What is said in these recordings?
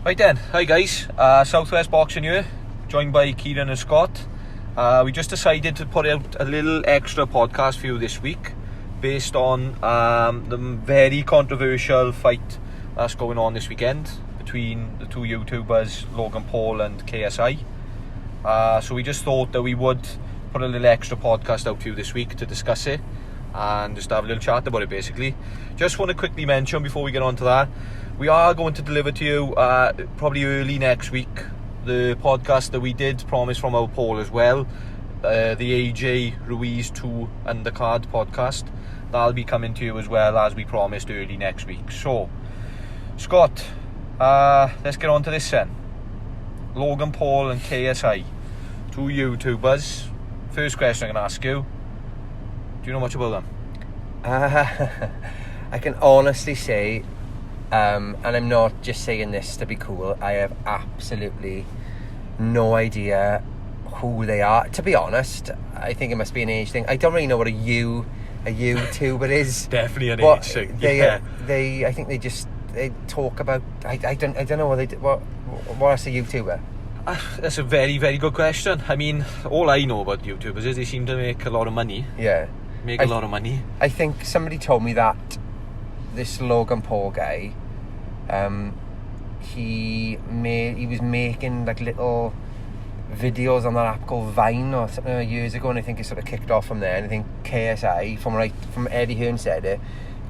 Right then, hi guys, Southwest Boxing here, joined by Ciaran and Scott. We just decided to put out a little extra podcast for you this week based on the very controversial fight that's going on this weekend between the two YouTubers, Logan Paul and KSI. So we just thought that we would put a little extra podcast out for you this week to discuss it and just have a little chat about it basically. Just want to quickly mention before we get on to that, we are going to deliver to you probably early next week the podcast that we did promise from our poll as well, the AJ Ruiz 2 undercard podcast. That'll be coming to you as well as we promised early next week. So Scott, let's get on to this then. Logan Paul and KSI, two YouTubers. First question I'm going to ask you, do you know much about them? I can honestly say, and I'm not just saying this to be cool, I have absolutely no idea who they are. To be honest, I think it must be an age thing. I don't really know what a YouTuber is. Definitely an age thing. I think they talk about. I don't know what they do. What's a YouTuber? That's a very, very good question. I mean, all I know about YouTubers is they seem to make a lot of money. Yeah. A lot of money. I think somebody told me that this Logan Paul guy, he was making like little videos on that app called Vine or something years ago, and I think it sort of kicked off from there. And I think KSI, from Eddie Hearn said it,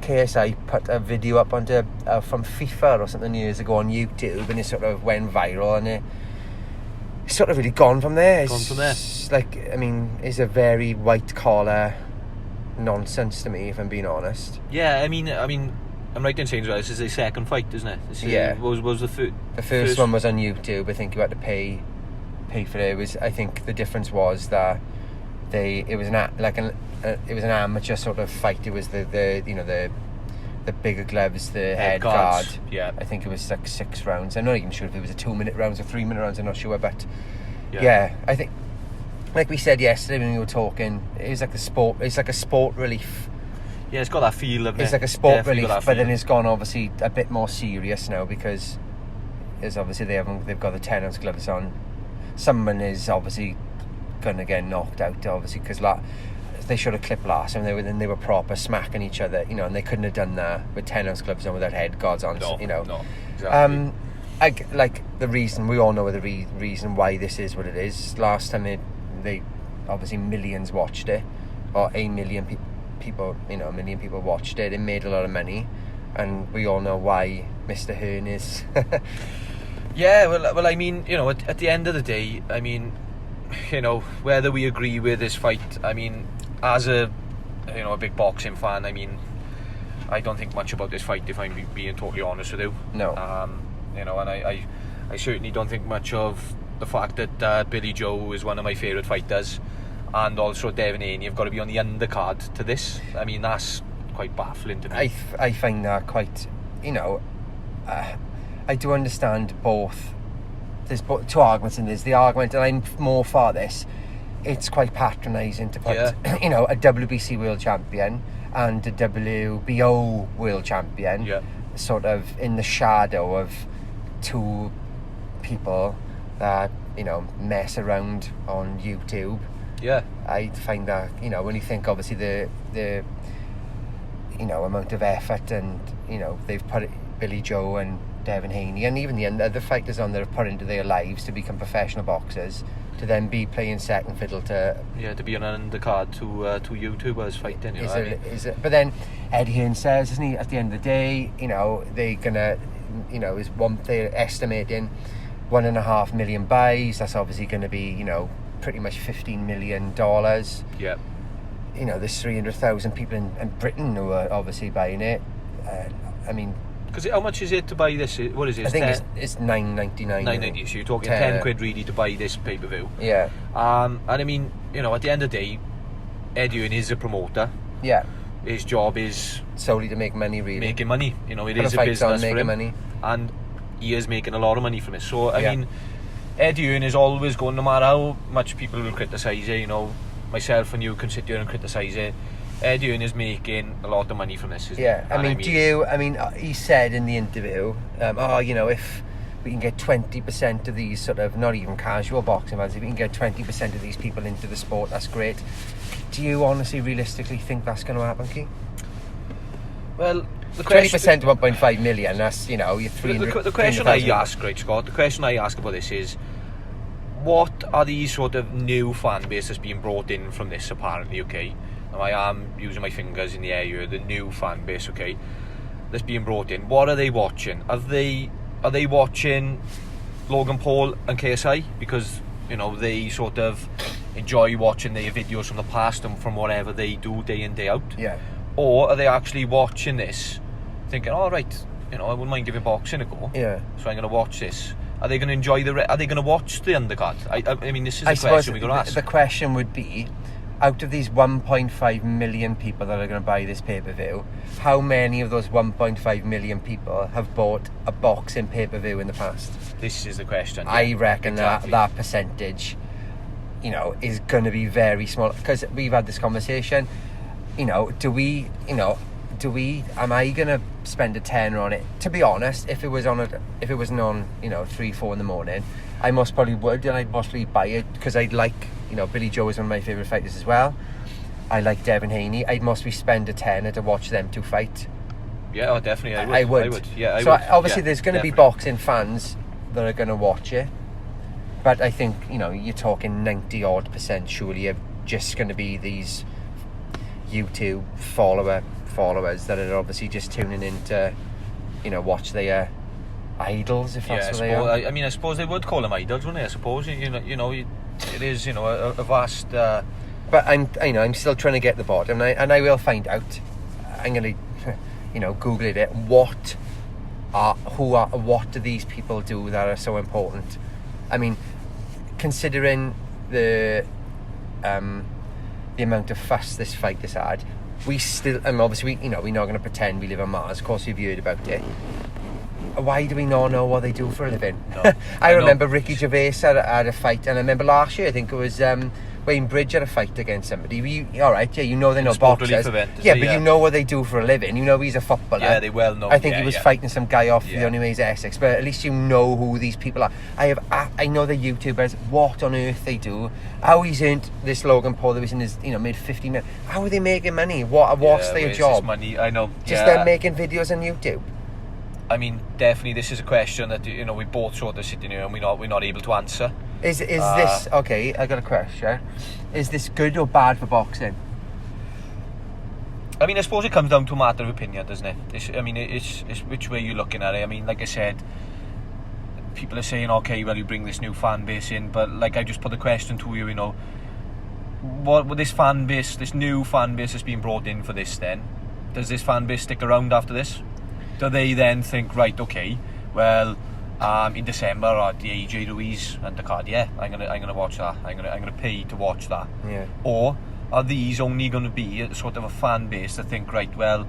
KSI put a video up onto from FIFA or something years ago on YouTube, and it sort of went viral, and it's sort of really gone from there. It's like, I mean, it's a very white collar nonsense to me, if I'm being honest. Yeah, I mean, I'm right in saying this is a second fight, isn't it? What was the first? The first one was on YouTube. I think you had to pay for it. I think the difference was that it was an amateur sort of fight. It was the bigger gloves, the head guard. Yeah, I think it was like 6 rounds. I'm not even sure if it was a 2-minute rounds or 3-minute rounds. I'm not sure, but yeah, I think, like we said yesterday when we were talking, it's like a sport relief. Yeah, it's got that feel of it. It's like a sport relief, but then it's gone obviously a bit more serious now because obviously they've got the 10-ounce gloves on. Someone is obviously gonna get knocked out, obviously, because they should have clipped last time. They were proper smacking each other, and they couldn't have done that with 10-ounce gloves on without head guards on. No, exactly. We all know the reason why this is what it is. Last time they obviously millions watched it, or a million people watched it. It made a lot of money, and we all know why Mr. Hearn is. Yeah, well, I mean, at the end of the day, I mean, whether we agree with this fight, I mean, as a big boxing fan, I mean, I don't think much about this fight, if I'm being totally honest with you. No. And I certainly don't think much of the fact that Billy Joe is one of my favourite fighters, and also Devin and Haney have got to be on the undercard to this. I mean, that's quite baffling to me. I find that quite, I do understand both. There's two arguments, and there's the argument, and I'm more for this. It's quite patronising to put, a WBC world champion and a WBO world champion sort of in the shadow of two people that mess around on YouTube. Yeah, I find that when you think obviously the amount of effort and they've put Billy Joe and Devin Haney and even the other fighters on that have put into their lives to become professional boxers, to then be playing second fiddle to be on an undercard to YouTubers fighting. But then Eddie Hearn says, isn't he, at the end of the day, they're gonna, they're estimating 1.5 million buys. That's obviously going to be pretty much $15 million. Yeah. There's 300,000 people in Britain who are obviously buying it. I mean, because how much is it to buy this? What is it? I think it's $9.99. $9.90. So you're talking 10 quid really to buy this pay-per-view. Yeah. And I mean, at the end of the day, Eddie Hearn is a promoter. Yeah. His job is solely to make money, really. Making money. It is a business for him. Money. And he is making a lot of money from it. So I mean, Eddie Hearn is always going, no matter how much people will criticise it, myself and you can sit here and criticise it, Eddie Hearn is making a lot of money from this. Yeah, I mean, he said in the interview, if we can get 20% of these sort of, not even casual boxing fans, if we can get 20% of these people into the sport, that's great. Do you honestly, realistically think that's going to happen, Keith? Well, the 20% of 1.5 million, that's, you're 300. The question I ask, right, Scott, the question I ask about this is, what are these sort of new fan bases being brought in from this, apparently, okay? Now, I am using my fingers in the air here, the new fan base, okay, that's being brought in. What are they watching? Are they watching Logan Paul and KSI? Because, they sort of enjoy watching their videos from the past and from whatever they do day in, day out. Yeah. Or are they actually watching this, thinking, all right, I wouldn't mind giving boxing a go. Yeah. So I'm going to watch this. Are they going to enjoy are they going to watch the undercard? I mean, this is the question we're going to ask. The question would be, out of these 1.5 million people that are going to buy this pay-per-view, how many of those 1.5 million people have bought a boxing pay-per-view in the past? This is the question. Yeah, I reckon exactly. that percentage, is going to be very small. Because we've had this conversation, am I going to spend a tenner on it? To be honest, if it wasn't on 3-4 in the morning, I most probably would, and I'd possibly buy it, because I'd like, Billy Joe is one of my favourite fighters as well. I like Devin Haney. I'd mostly spend a tenner to watch them two fight. Yeah, definitely. I would. Yeah, I so would. Obviously, yeah, there's going to be boxing fans that are going to watch it, but I think you're talking 90% surely are just going to be these YouTube followers that are obviously just tuning in to watch their idols, if that's what they are. I mean, I suppose they would call them idols, wouldn't they? I suppose it is a vast. But I'm still trying to get the bottom, and I will find out. I'm gonna Google it. What do these people do that are so important? I mean, considering the amount of fuss this fight has had, we still, obviously we're not going to pretend we live on Mars. Of course, we've heard about it. Why do we not know what they do for a living? No, I remember Ricky Gervais had a fight, and I remember last year, I think it was Wayne Bridge had a fight against somebody. All right, yeah, they're not boxers. But you know what they do for a living. He's a footballer. Yeah, they well know. I think he was fighting some guy off the only ways Essex, but at least you know who these people are. I know the YouTubers, what on earth they do, how he's earned this Logan Paul that was in his made 50 million. How are they making money? What's their job? Money, I know. Just them making videos on YouTube. I mean, definitely, this is a question that we both sort of sitting here and we're not able to answer. Is this okay? I got a question. Is this good or bad for boxing? I mean, I suppose it comes down to a matter of opinion, doesn't it? It's which way you're looking at it. I mean, like I said, people are saying, okay, well, you bring this new fan base in, but like I just put the question to you, what with this fan base, this new fan base that's being brought in for this? Then does this fan base stick around after this? Do they then think, right, okay, well, in December or the AJ Ruiz undercard, yeah, I'm gonna watch that. I'm gonna pay to watch that. Yeah. Or are these only going to be sort of a fan base that think, right, well,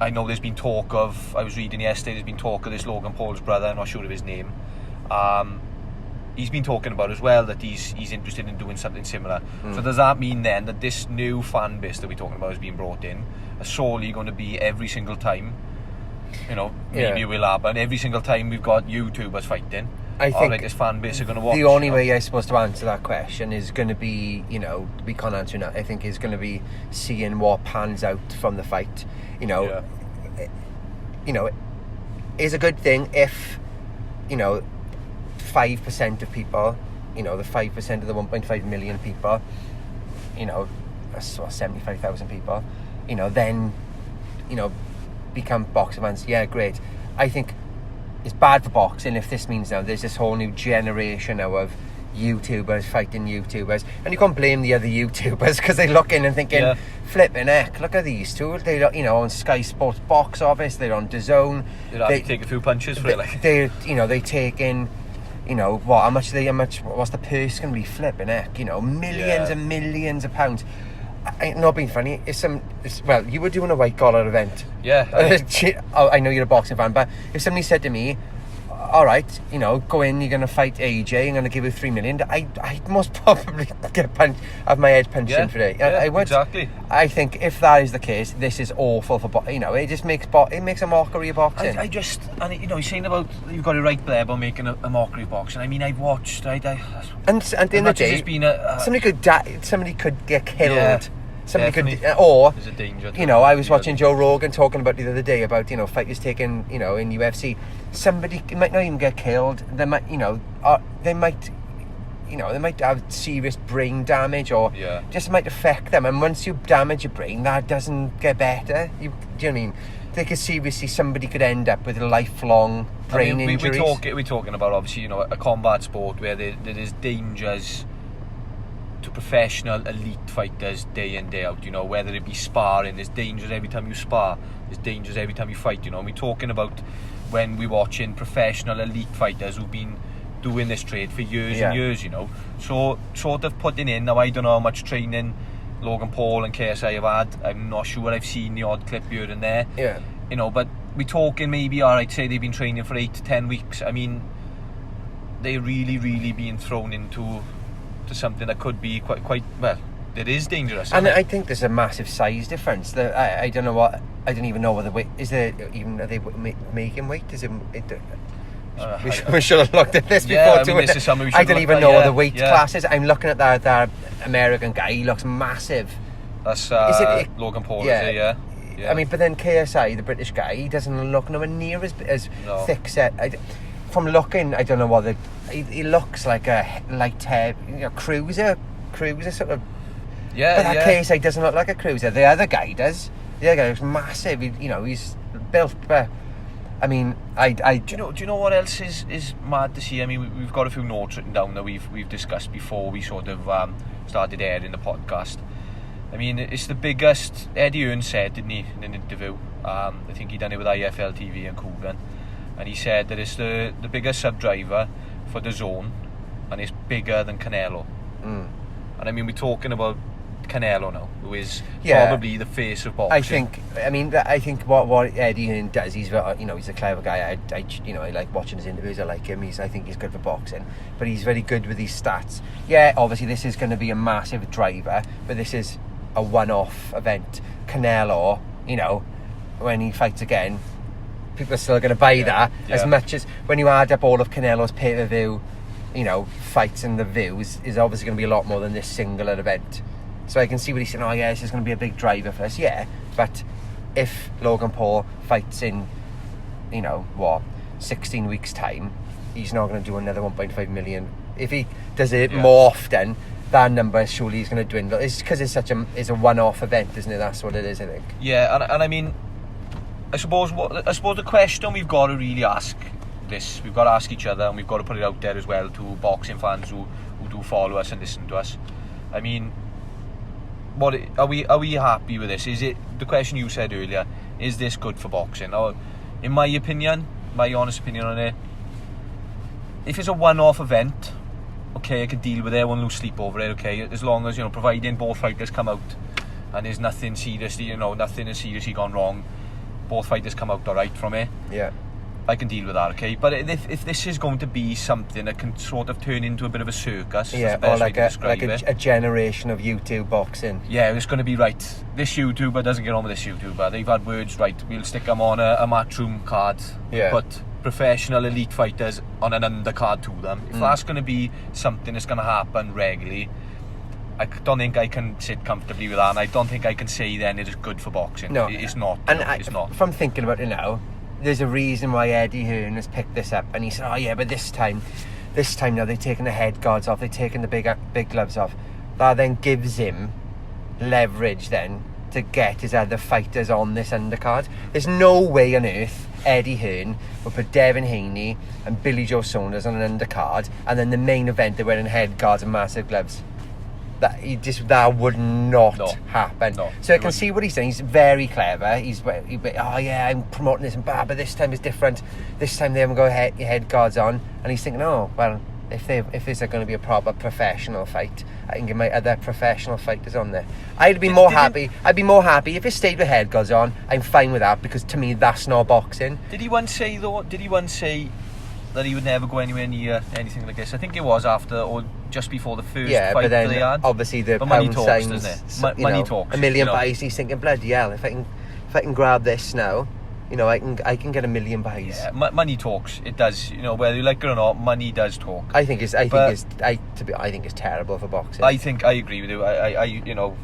I know there's been talk of, I was reading yesterday, there's been talk of this Logan Paul's brother, I'm not sure of his name. He's been talking about as well that he's interested in doing something similar. So does that mean then that this new fan base that we're talking about is being brought in are solely going to be every single time? Maybe it will happen every single time we've got YouTubers fighting. I think this fan base are going to watch. The only way I'm supposed to answer that question is going to be, we can't answer that. I think is going to be seeing what pans out from the fight. Is a good thing if 5% of people, the 5% of the 1.5 million people, that's 75,000 people, then become boxing fans. Yeah, great. I think it's bad for boxing if this means now there's this whole new generation now of YouTubers fighting YouTubers, and you can't blame the other YouTubers because they look in and thinking, flipping heck, look at these two. They on Sky Sports box office, they're on DAZN. They take a few punches for it. They take in, how much what's the purse going to be? Flipping heck, millions and millions of pounds. Not being funny, you were doing a white collar event. Yeah. I know you're a boxing fan, but if somebody said to me, all right, you know, go in, you're going to fight AJ, I'm going to give you 3 million. I must probably have my head punched in for it. I would. Exactly. I think if that is the case, this is awful for you know, it just makes a mockery of boxing. I just, and you know, he's saying about, you've got it right there about making a mockery of boxing. I mean, I've watched, and at the end of the day, somebody could get killed. Yeah. Somebody Definitely. could, or there's a danger. you know, I was watching Joe Rogan talking about the other day about, you know, fighters taking, you know, in UFC, somebody might not even get killed. They might, you know, they might have serious brain damage, or just might affect them. And once you damage your brain, that doesn't get better. Do you know what I mean? They could seriously, somebody could end up with a lifelong brain injuries. We're talking about, obviously, you know, a combat sport where there is dangers to professional elite fighters day in, day out, you know, whether it be sparring, there's dangers every time you spar, there's dangers every time you fight, you know. And we're talking about when we're watching professional elite fighters who've been doing this trade for years and years, you know. So sort of putting in, now I don't know how much training Logan Paul and KSI have had, I'm not sure, I've seen the odd clip here and there, you know, but we're talking maybe, alright, say they've been training for 8 to 10 weeks. I mean, they're really being thrown into something that could be quite well, it is dangerous. And I think there's a massive size difference. I don't know what, I don't even know whether weight is there even, are they making weight? Is it we should have looked at this before. I mean, this is something we should I don't even know the weight yeah. classes. I'm looking at that American guy. He looks massive. That's Logan Paul. Yeah. Is it? Yeah. I mean, but then KSI, the British guy, he doesn't look nowhere near as thick set. From looking, I don't know what he looks like a light cruiser sort of. Yeah. But that KSI doesn't look like a cruiser. The other guy does. The other guy looks massive. You know, he's built, but I mean, do you know what else is mad to see? I mean, we've got a few notes written down that we've discussed before we sort of started airing the podcast. I mean, it's the biggest. Eddie Hearn said, didn't he, in an interview? I think he done it with IFL TV and Coogan, and he said that it's the biggest sub driver for the zone, and it's bigger than Canelo. And I mean, we're talking about Canelo now, who is probably the face of boxing. I think what Eddie Hearn does, he's a clever guy. I like watching his interviews. I like him. I think he's good for boxing, but he's very good with these stats. Yeah, obviously this is going to be a massive driver, but this is a one-off event. Canelo, you know, when he fights again, people are still going to buy that as much as when you add up all of Canelo's pay-per-view, you know, fights and the views is obviously going to be a lot more than this singular event. So I can see what he's saying, this is going to be a big driver for us. Yeah, but if Logan Paul fights in, 16 weeks' time, he's not going to do another 1.5 million. If he does it more often, that number surely is going to dwindle. It's because it's a one-off event, isn't it? That's what it is, I think. Yeah, and I mean, I suppose the question we've got to really ask we've got to ask each other, and we've got to put it out there as well to boxing fans who do follow us and listen to us. I mean, are we happy with this? Is it the question you said earlier? Is this good for boxing? Or, in my opinion, my honest opinion on it, if it's a one-off event, okay, I can deal with it. I won't lose sleep over it. Okay, as long as providing both fighters come out and there's nothing seriously, nothing has seriously gone wrong, both fighters come out alright from it. Yeah. I can deal with that, okay? But if this is going to be something that can sort of turn into a bit of a circus, or like a generation of YouTube boxing. Yeah, it's going to be right. This YouTuber doesn't get on with this YouTuber. They've had words, right? We'll stick them on a matchroom card. Yeah. Put professional elite fighters on an undercard to them. If that's going to be something that's going to happen regularly, I don't think I can sit comfortably with that, and I don't think I can say then it is good for boxing. No, it's not. It's not. From thinking about it now, there's a reason why Eddie Hearn has picked this up, and he said, but this time now they're taking the head guards off, they're taking the big gloves off. That then gives him leverage then to get his other fighters on this undercard. There's no way on earth Eddie Hearn will put Devin Haney and Billy Joe Saunders on an undercard, and then the main event they're wearing head guards and massive gloves. That would not happen. No, so I can see what he's saying. He's very clever. I'm promoting this, but this time is different. This time they haven't got head guards on, and he's thinking, if this is going to be a proper professional fight, I can get my other professional fighters on there. I'd be more happy if it stayed with head guards on. I'm fine with that, because to me that's not boxing. Did he once say that he would never go anywhere near anything like this. I think it was after or just before the first Yeah, fight but then that they had. obviously the But money pound talks, signs, doesn't it? you Money know, talks. $1 million you know. buys. He's thinking, bloody hell, if I can grab this now, you know, I can get $1 million buys. Yeah, money talks. It does. You know, whether you like it or not, money does talk. I think it's terrible for boxing. I agree with you. I you know.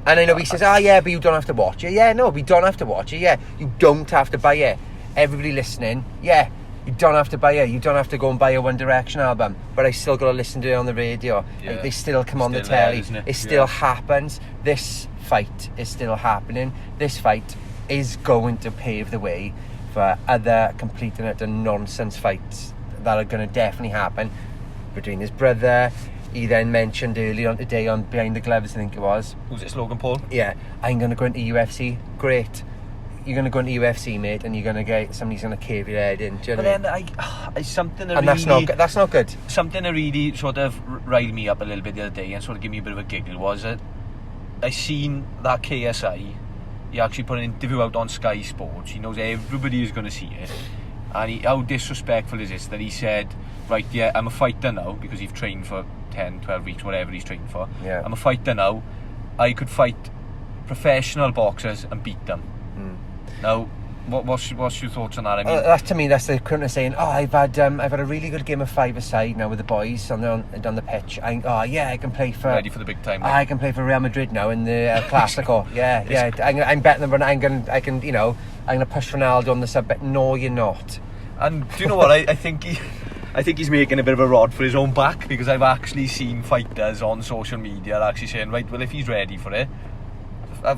And I know he says, yeah, but you don't have to watch it. Yeah, no, we don't have to watch it. Yeah, you don't have to buy it. Everybody listening, yeah, you don't have to buy it. You don't have to go and buy a One Direction album. But I still got to listen to it on the radio. Yeah. Like, they still come on the Still there, telly. isn't it? It still happens. This fight is still happening. This fight is going to pave the way for other complete and utter nonsense fights that are going to definitely happen between his brother. He then mentioned earlier on today on Behind the Gloves, I think it was. Who's this, Logan Paul? Yeah, I'm going to go into UFC. Great. You're going to go into UFC, mate, and you're going to get somebody's going to cave your head in. Do you know But what I mean? then it's something that And really... that's not good. Something that really sort of riled me up a little bit the other day and sort of gave me a bit of a giggle was that I seen that KSI, he actually put an interview out on Sky Sports. He knows everybody is going to see it. And how disrespectful is this that he said, right, yeah, I'm a fighter now, because he's trained for 10, 12 weeks, whatever he's trained for. Yeah. I'm a fighter now. I could fight professional boxers and beat them. Now, what's your thoughts on that? I mean, to me, that's the equivalent of saying, I've had a really good game of five-a-side now with the boys on the pitch. I can play for... ready for the big time. I can play for Real Madrid now in the El Clasico. yeah. I'm betting them, I'm going to push Ronaldo on the sub. But no, you're not. And do you know what? I think he's making a bit of a rod for his own back, because I've actually seen fighters on social media actually saying, right, well, if he's ready for it,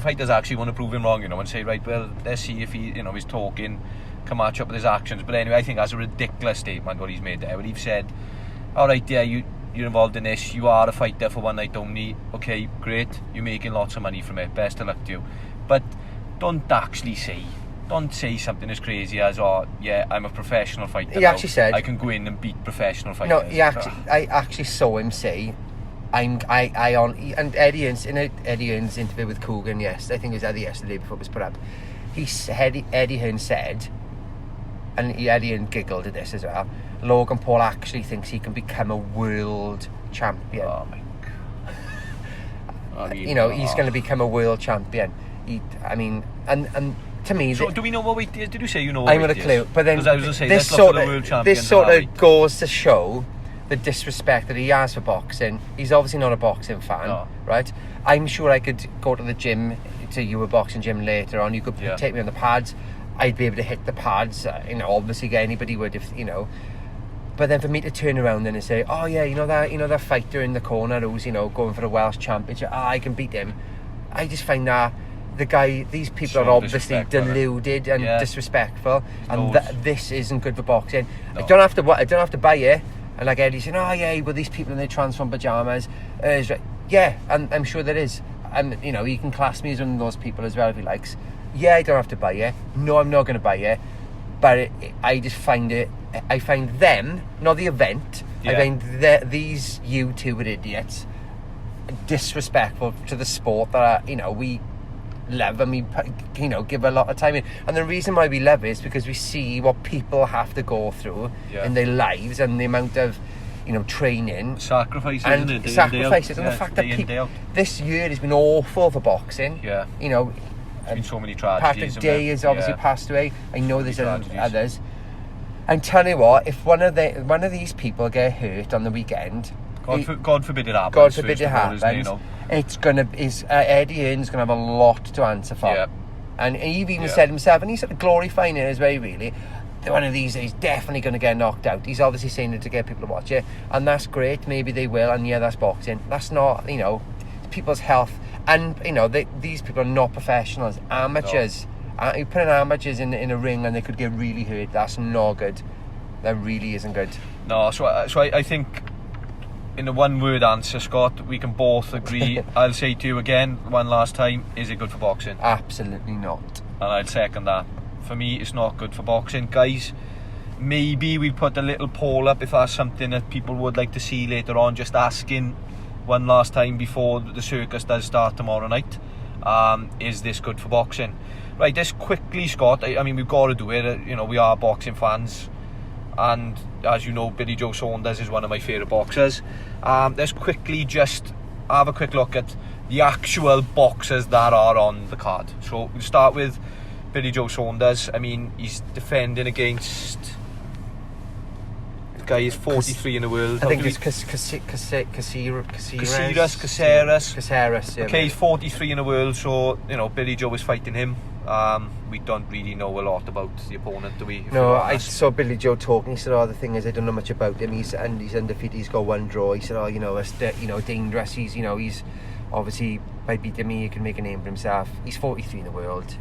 fighters actually want to prove him wrong, you know, and say, right, well, let's see if he, you know, he's talking can match up with his actions. But anyway, I think that's a ridiculous statement what he's made there. But he's said, all right, yeah, you're involved in this, you are a fighter for one night only, okay, great, you're making lots of money from it, best of luck to you. But don't say something as crazy as, oh yeah, I'm a professional fighter. He actually said I can go in and beat professional fighters. No, I actually saw him say, and Eddie Hearn's interview with Coogan, yes, I think it was either yesterday before it was put up. Eddie Hearn said, and Eddie Hearn giggled at this as well, Logan Paul actually thinks he can become a world champion. Oh my God. You know, he's going to become a world champion. And to me, so do we know what weight is? Did you say you know what I'm weight with a clue, but then I was going to say, this let's look for the world champions. This sort of goes to show the disrespect that he has for boxing. He's obviously not a boxing fan, right? I'm sure I could go to the gym, to your boxing gym later on. You could take me on the pads. I'd be able to hit the pads. Obviously anybody would, if you know. But then for me to turn around then and say, oh yeah, you know that fighter in the corner who's going for a Welsh championship, I can beat him. I just find that these people so are obviously deluded and disrespectful, and this isn't good for boxing. No. I don't have to buy it. And like Eddie's saying, oh yeah, but these people in their transform pajamas, yeah, and I'm sure there is. And he can class me as one of those people as well if he likes. Yeah, I don't have to buy it. No, I'm not going to buy it. But I just find I find them, not the event. Yeah. I find these YouTuber idiots disrespectful to the sport that we love and we give a lot of time in. And the reason why we love it is because we see what people have to go through in their lives and the amount of training, sacrifices, and the fact that this year has been awful for boxing. Yeah, there's been so many tragedies. Patrick Day has obviously passed away. I know there's others. And tell you what, if one of these people get hurt on the weekend, God forbid it happens. God forbid it happens. Eddie Hearn's going to have a lot to answer for. Yeah. And he even said himself, and he's sort of glorifying it as well, really. One of these days, definitely going to get knocked out. He's obviously saying it to get people to watch it, and that's great. Maybe they will, and yeah, that's boxing. That's not, people's health, and these people are not professionals, amateurs. No. You put amateurs in a ring, and they could get really hurt. That's not good. That really isn't good. No, so I think, in a one-word answer, Scott, we can both agree. I'll say to you again, one last time: is it good for boxing? Absolutely not. And I'll second that. For me, it's not good for boxing. Guys, maybe we put a little poll up if that's something that people would like to see later on, just asking one last time before the circus does start tomorrow night. Is this good for boxing? Right, just quickly, Scott, I mean, we've got to do it. We are boxing fans. and as you know, Billy Joe Saunders is one of my favourite boxers. Let's quickly just have a quick look at the actual boxers that are on the card. So we'll start with Billy Joe Saunders. I mean, he's defending against... This guy is 43 in the world. I think it's Caceres. Yeah, okay, he's 43 in the world, so, you know, Billy Joe is fighting him. We don't really know a lot about the opponent, do we? No, I saw Billy Joe talking. He said, "Oh, the thing is, I don't know much about him. He's undefeated. He's got one draw." He said, "Oh, it's dangerous. He's obviously by beating me, he can make a name for himself. He's 43 in the world.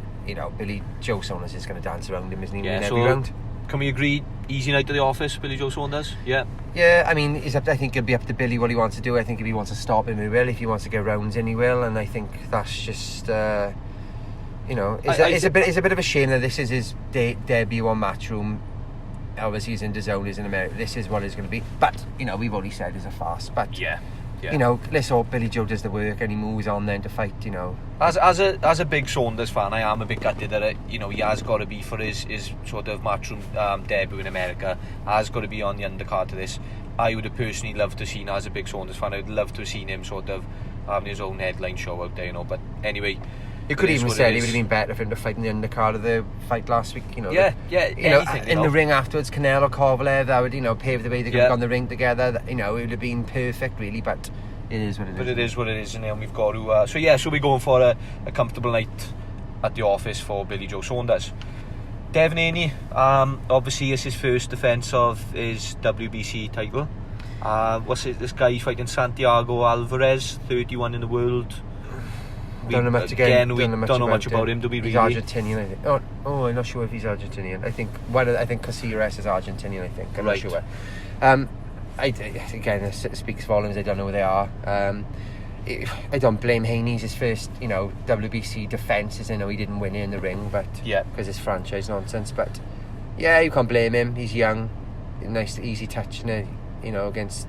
Billy Joe Saunders is going to dance around him, isn't he? In every round." Can we agree? Easy night to the office, Billy Joe Saunders. Yeah. Yeah, I mean, I think it'll be up to Billy what he wants to do. I think if he wants to stop him, he will. If he wants to get rounds in, he will. And I think that's just. It's a bit of a shame that this is his debut on Matchroom. Obviously, he's in DAZN, he's in America. This is what it's going to be. But we've already said it's a farce. But yeah. Let's hope Billy Joe does the work and he moves on then to fight. As a big Saunders fan, I am a bit gutted that he has got to be for his sort of Matchroom debut in America. Has got to be on the undercard to this. I would have personally loved to have seen, as a big Saunders fan, I would love to have seen him sort of having his own headline show out there. But anyway. You could even say it would have been better for him to fight in the undercard of the fight last week. Anything, in the ring afterwards, Canelo Kovalev, that would pave the way. They could have gone the ring together. It would have been perfect, really. But it is what it is. But it is what it is, and we've got to. So we're going for a comfortable night at the office for Billy Joe Saunders. Devin Haney, obviously, is his first defence of his WBC title. This guy fighting Santiago Alvarez, 31 in the world. We don't know much about him, do we? He's really? Argentinian, I think. Oh, I'm not sure if he's Argentinian. I think Caceres is Argentinian. I think I'm not sure. Again, it speaks volumes. I don't know where they are. I don't blame Haney. His first, WBC defence. I know he didn't win it in the ring, but because it's franchise nonsense. But you can't blame him. He's young, nice, easy touch. Against.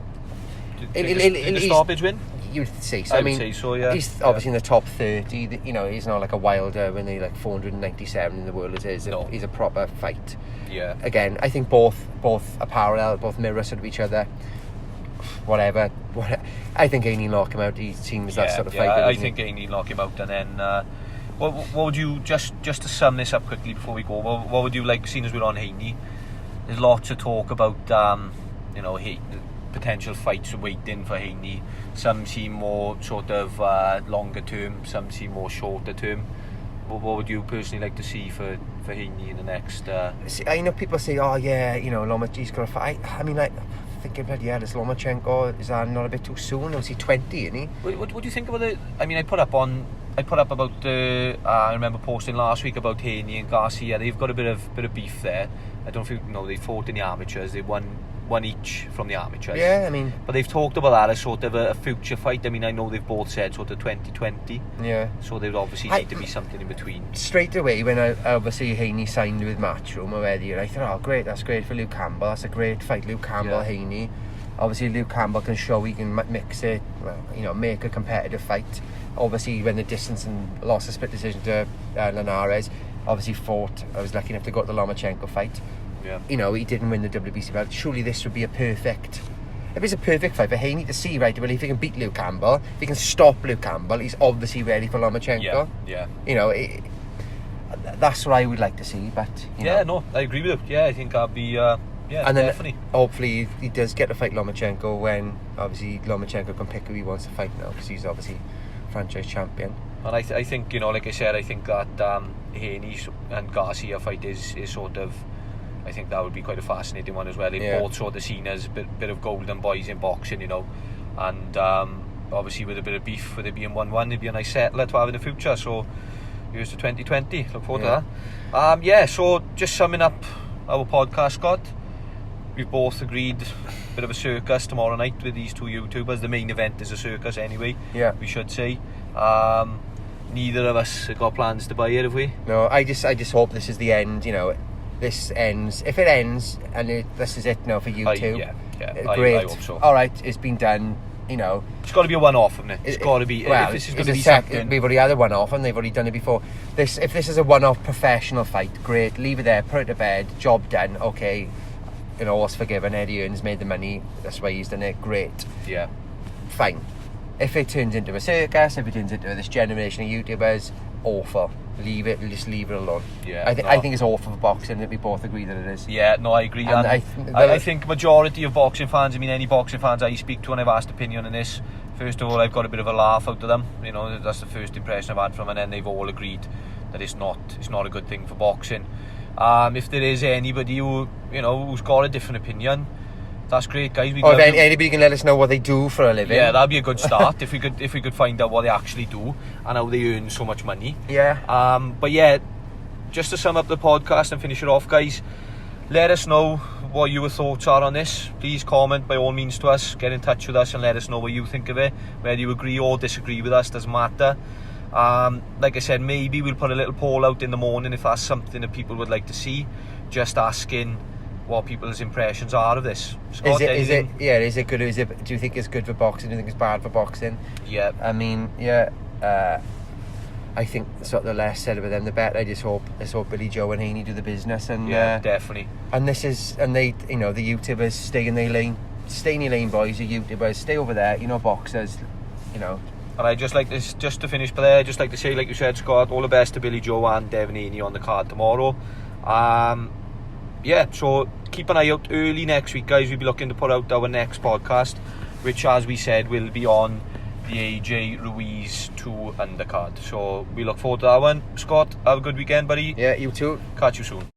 In the stoppage win. You'd say so. I mean, say so, yeah. He's obviously in the top 30. He's not like a Wilder when they're like 497 in the world. It is. No. He's a proper fight. Yeah. Again, I think both are parallel, both mirror sort of each other. Whatever. I think Haney knock him out. He seems that sort of fight. I think Haney knock him out, and then what would you just to sum this up quickly before we go? What would you like, seeing as we're on Haney? There's lots of talk about potential fights waiting for Haney. Some seem more sort of longer term, some seem more shorter term. What would you personally like to see for Haney in the next... I know people say, Lomachenko's got to fight. I mean, thinking, bloody hell, is Lomachenko, is that not a bit too soon? Was he 20, isn't he? What do you think about it? I mean, I put up about I remember posting last week about Haney and Garcia. They've got a bit of beef there. I don't know if you know, they fought in the amateurs. They won each from the amateurs. Yeah, I mean... But they've talked about that as sort of a future fight. I mean, I know they've both said sort of 2020. Yeah. So there would obviously need to be something in between. Straight away, when obviously Haney signed with Matchroom already, I thought, oh, great, that's great for Luke Campbell. That's a great fight, Luke Campbell, Haney. Obviously, Luke Campbell can show he can mix it, make a competitive fight. Obviously, when the distance and lost a split decision to Linares, obviously fought. I was lucky enough to go to the Lomachenko fight. Yeah. He didn't win the WBC belt. Surely this would be if it's a perfect fight for Haney to see, right, well, if he can beat Luke Campbell, if he can stop Luke Campbell, he's obviously ready for Lomachenko. Yeah. That's what I would like to see, but... No, I agree with you. Yeah, I think that'd be... and then definitely. Hopefully he does get to fight Lomachenko when, obviously, Lomachenko can pick who he wants to fight now, because he's obviously franchise champion. And I think, like I said, I think that Haney and Garcia fight is sort of... I think that would be quite a fascinating one as well. They're both sort of seen as a bit of golden boys in boxing, and obviously with a bit of beef, with it being 1-1, it'd be a nice settler to have in the future. So here's to 2020. Look forward to that. So just summing up our podcast, Scott, we've both agreed a bit of a circus tomorrow night with these two YouTubers. The main event is a circus anyway. Yeah, we should say. Neither of us have got plans to buy it, have we? No, I just hope this is the end. This ends. If it ends and this is it now for YouTube, great. I hope so. All right, it's been done. It's got to be a one-off, isn't it? It's got to be. Well, if this is going to be something. We've already had a one-off, and they've already done it before. If this is a one-off professional fight, great. Leave it there, put it to bed, job done. Okay, you know, all's forgiven. Eddie Hearn's made the money. That's why he's done it. Great. Yeah. Fine. If it turns into a circus, if it turns into this generation of YouTubers, awful. Leave it. Just leave it alone. Yeah. I think it's awful for boxing. That we both agree that it is. Yeah, no, I agree. And I think majority of boxing fans, I mean, any boxing fans I speak to and I've asked opinion on this, first of all, I've got a bit of a laugh out of them. You know, that's the first impression I've had from them, and then they've all agreed that it's not a good thing for boxing. If there is anybody who, you know, who's got a different opinion, that's great, guys. Or if anybody can let us know what they do for a living. Yeah, that'd be a good start. if we could find out what they actually do and how they earn so much money. Yeah. But yeah, just to sum up the podcast and finish it off, guys, let us know what your thoughts are on this. Please comment by all means to us. Get in touch with us and let us know what you think of it. Whether you agree or disagree with us, doesn't matter. Like I said, maybe we'll put a little poll out in the morning if that's something that people would like to see. Just asking what people's impressions are of this. Scott, is it good? Do you think it's good for boxing? Do you think it's bad for boxing? Yeah. I mean, yeah. I think sort of the less said about them, the better. I just hope Billy Joe and Haney do the business, and definitely. And they, you know, the YouTubers stay in their lane, boys. The YouTubers stay over there. You know, boxers, you know. And I just like this, just to finish there, I just like to say, like you said, Scott, all the best to Billy Joe and Devin Haney on the card tomorrow. Yeah, so keep an eye out early next week, guys. We'll be looking to put out our next podcast, which, as we said, will be on the AJ Ruiz 2 undercard. So we look forward to that one. Scott, have a good weekend, buddy. Yeah, you too. Catch you soon.